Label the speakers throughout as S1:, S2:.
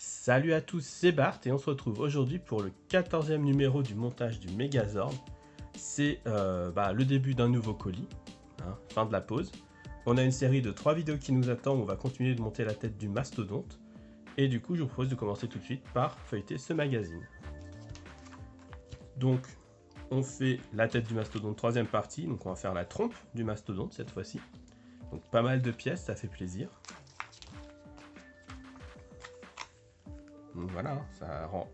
S1: Salut à tous, c'est Bart et on se retrouve aujourd'hui pour le 14e numéro du montage du Megazord. C'est le début d'un nouveau colis, fin de la pause. On a une série de 3 vidéos qui nous attendent, on va continuer de monter la tête du mastodonte. Et du coup je vous propose de commencer tout de suite par feuilleter ce magazine. Donc on fait la tête du mastodonte, troisième partie, donc on va faire la trompe du mastodonte cette fois-ci. Donc pas mal de pièces, ça fait plaisir. Donc voilà, ça rend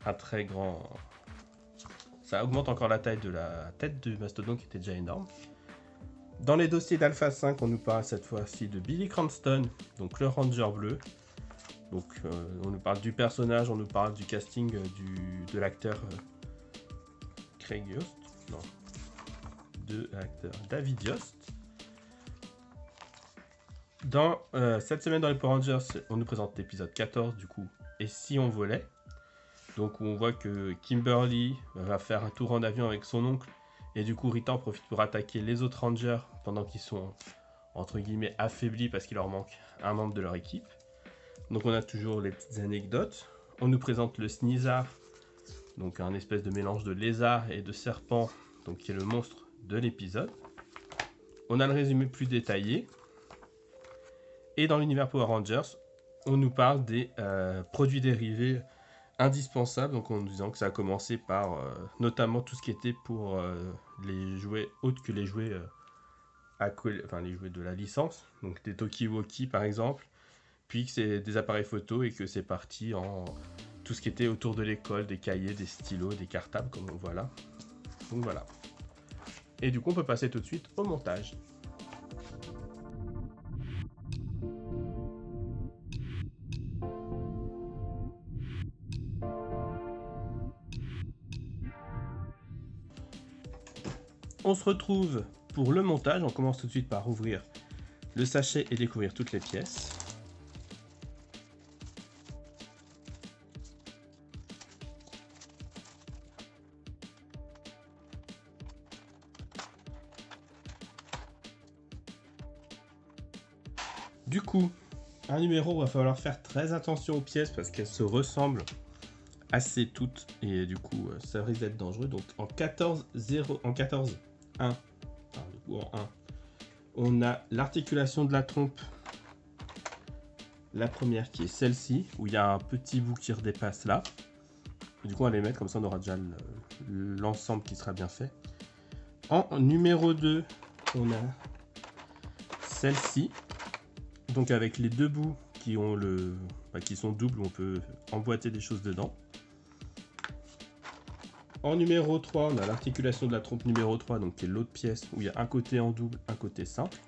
S1: un très grand... Ça augmente encore la taille de la tête du mastodonte qui était déjà énorme. Dans les dossiers d'Alpha 5, on nous parle cette fois-ci de Billy Cranston, donc le Ranger bleu. Donc on nous parle du personnage, on nous parle du casting de l'acteur Craig Yost, non, de l'acteur David Yost. Dans cette semaine dans les Power Rangers, on nous présente l'épisode 14 du coup, et si on volait. Donc on voit que Kimberly va faire un tour en avion avec son oncle, et du coup Rita en profite pour attaquer les autres Rangers pendant qu'ils sont entre guillemets affaiblis parce qu'il leur manque un membre de leur équipe. Donc on a toujours les petites anecdotes. On nous présente le Sneezar, donc un espèce de mélange de lézard et de serpent, donc qui est le monstre de l'épisode. On a le résumé plus détaillé. Et dans l'univers Power Rangers, on nous parle des produits dérivés indispensables, donc en nous disant que ça a commencé par notamment tout ce qui était pour les jouets autres que les jouets les jouets de la licence, donc des Talkie-Walkie par exemple, puis que c'est des appareils photo et que c'est parti en tout ce qui était autour de l'école, des cahiers, des stylos, des cartables, comme on voit là. Donc voilà. Et du coup, on peut passer tout de suite au montage. On se retrouve pour le montage. On commence tout de suite par ouvrir le sachet et découvrir toutes les pièces. Du coup, un numéro, il va falloir faire très attention aux pièces parce qu'elles se ressemblent assez toutes et du coup ça risque d'être dangereux. Donc en 14-1, on a l'articulation de la trompe, la première qui est celle-ci, où il y a un petit bout qui redépasse là. Et du coup on va les mettre, comme ça on aura déjà l'ensemble qui sera bien fait. En numéro 2, on a celle-ci, donc avec les deux bouts qui ont qui sont doubles, on peut emboîter des choses dedans. En numéro 3, on a l'articulation de la trompe numéro 3, donc qui est l'autre pièce où il y a un côté en double, un côté simple.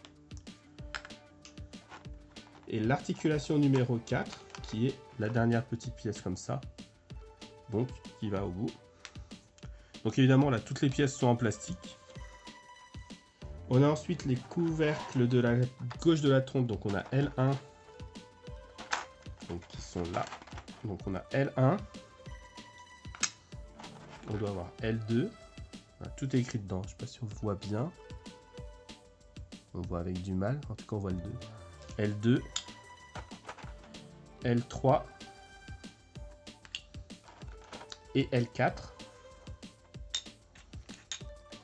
S1: Et l'articulation numéro 4, qui est la dernière petite pièce comme ça, donc qui va au bout. Donc évidemment, là, toutes les pièces sont en plastique. On a ensuite les couvercles de la gauche de la trompe, donc on a L1, donc qui sont là. Donc on a L1. On doit avoir L2. Tout est écrit dedans. Je ne sais pas si on voit bien. On voit avec du mal. En tout cas, on voit le 2. L2. L3. Et L4.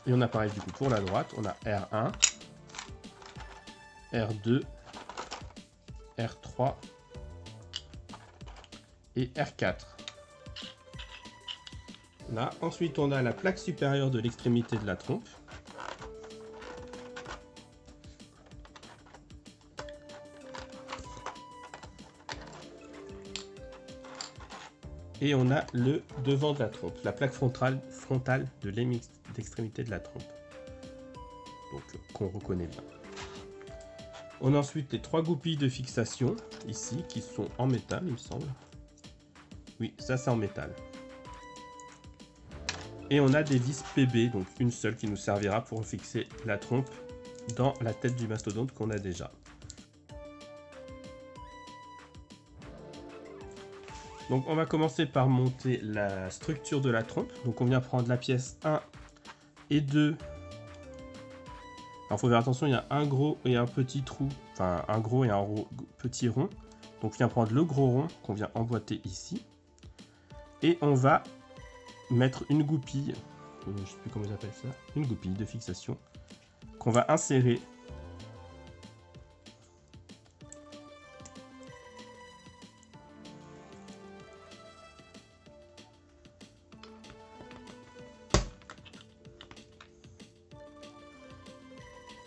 S1: Et on a pareil du coup pour la droite. On a R1. R2. R3. Et R4. Là. Ensuite, on a la plaque supérieure de l'extrémité de la trompe. Et on a le devant de la trompe, la plaque frontale de l'extrémité de la trompe. Donc, qu'on reconnaît bien. On a ensuite les 3 goupilles de fixation, ici, qui sont en métal, il me semble. Oui, ça c'est en métal. Et on a des vis PB, donc une seule qui nous servira pour fixer la trompe dans la tête du mastodonte qu'on a déjà. Donc on va commencer par monter la structure de la trompe. Donc on vient prendre la pièce 1 et 2. Alors il faut faire attention, il y a un gros et un petit trou, enfin un gros et un petit rond. Donc on vient prendre le gros rond qu'on vient emboîter ici. Et on va mettre une goupille, je ne sais plus comment j'appelle ça, une goupille de fixation qu'on va insérer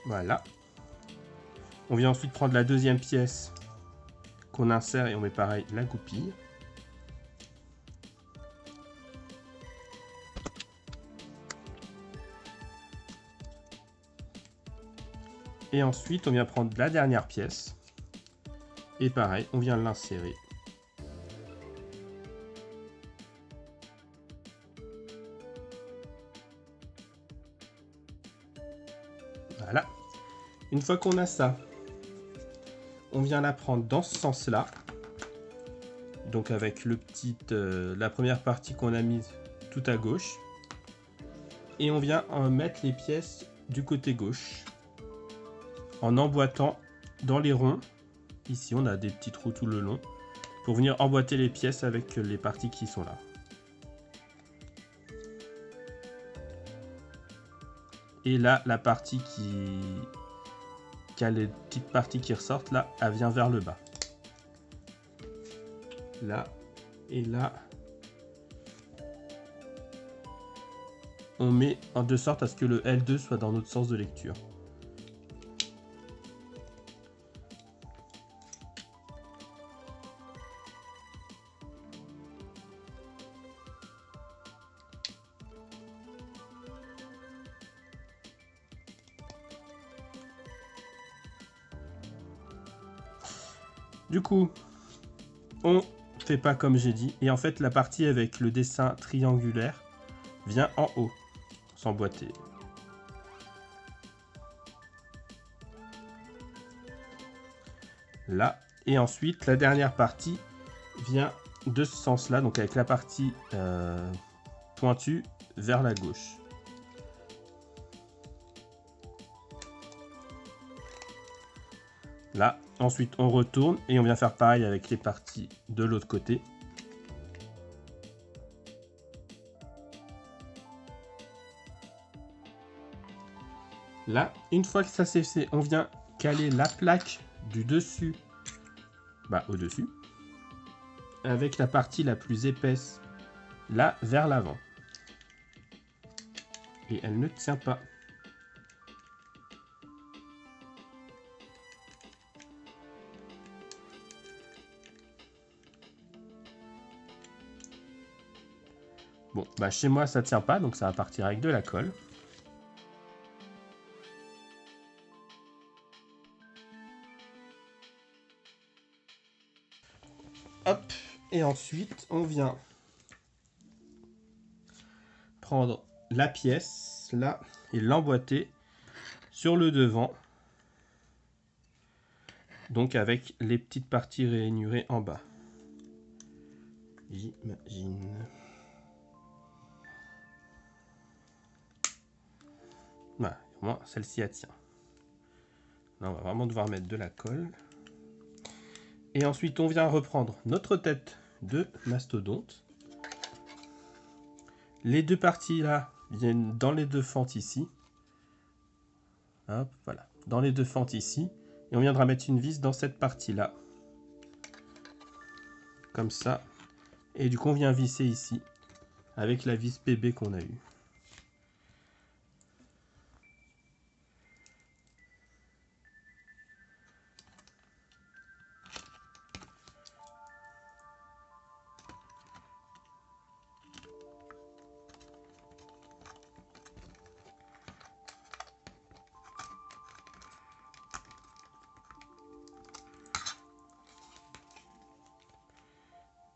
S1: voilà. On vient ensuite prendre la deuxième pièce qu'on insère et on met pareil la goupille. Et ensuite, on vient prendre la dernière pièce. Et pareil, on vient l'insérer. Voilà. Une fois qu'on a ça, on vient la prendre dans ce sens-là. Donc avec le petit, la première partie qu'on a mise tout à gauche. Et on vient mettre les pièces du côté gauche. En emboîtant dans les ronds. Ici, on a des petits trous tout le long. Pour venir emboîter les pièces avec les parties qui sont là. Et là, la partie qui a les petites parties qui ressortent, là, elle vient vers le bas. Là et là. On met de sorte à ce que le L2 soit dans notre sens de lecture. Du coup, on fait pas comme j'ai dit. Et en fait, la partie avec le dessin triangulaire vient en haut, s'emboîter. Là. Et ensuite, la dernière partie vient de ce sens-là, donc avec la partie pointue vers la gauche. Là, ensuite on retourne et on vient faire pareil avec les parties de l'autre côté. Là, une fois que ça c'est fait, on vient caler la plaque du dessus, au-dessus, avec la partie la plus épaisse, là, vers l'avant. Et elle ne tient pas. Bon, chez moi ça tient pas, donc ça va partir avec de la colle. Hop, et ensuite on vient prendre la pièce là et l'emboîter sur le devant. Donc avec les petites parties rainurées en bas. J'imagine. Voilà, au moins celle-ci elle tient. Là on va vraiment devoir mettre de la colle. Et ensuite on vient reprendre notre tête de mastodonte. Les deux parties là viennent dans les deux fentes ici. Hop, voilà, dans les deux fentes ici. Et on viendra mettre une vis dans cette partie là. Comme ça. Et du coup on vient visser ici. Avec la vis PB qu'on a eue.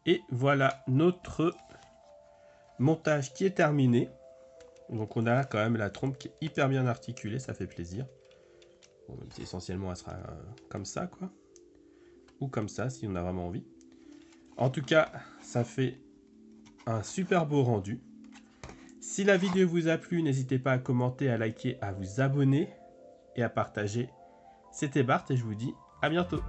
S1: Et voilà notre montage qui est terminé. Donc on a quand même la trompe qui est hyper bien articulée, ça fait plaisir. Bon, même si essentiellement elle sera comme ça quoi. Ou comme ça si on a vraiment envie. En tout cas, ça fait un super beau rendu. Si la vidéo vous a plu, n'hésitez pas à commenter, à liker, à vous abonner et à partager. C'était Bart et je vous dis à bientôt.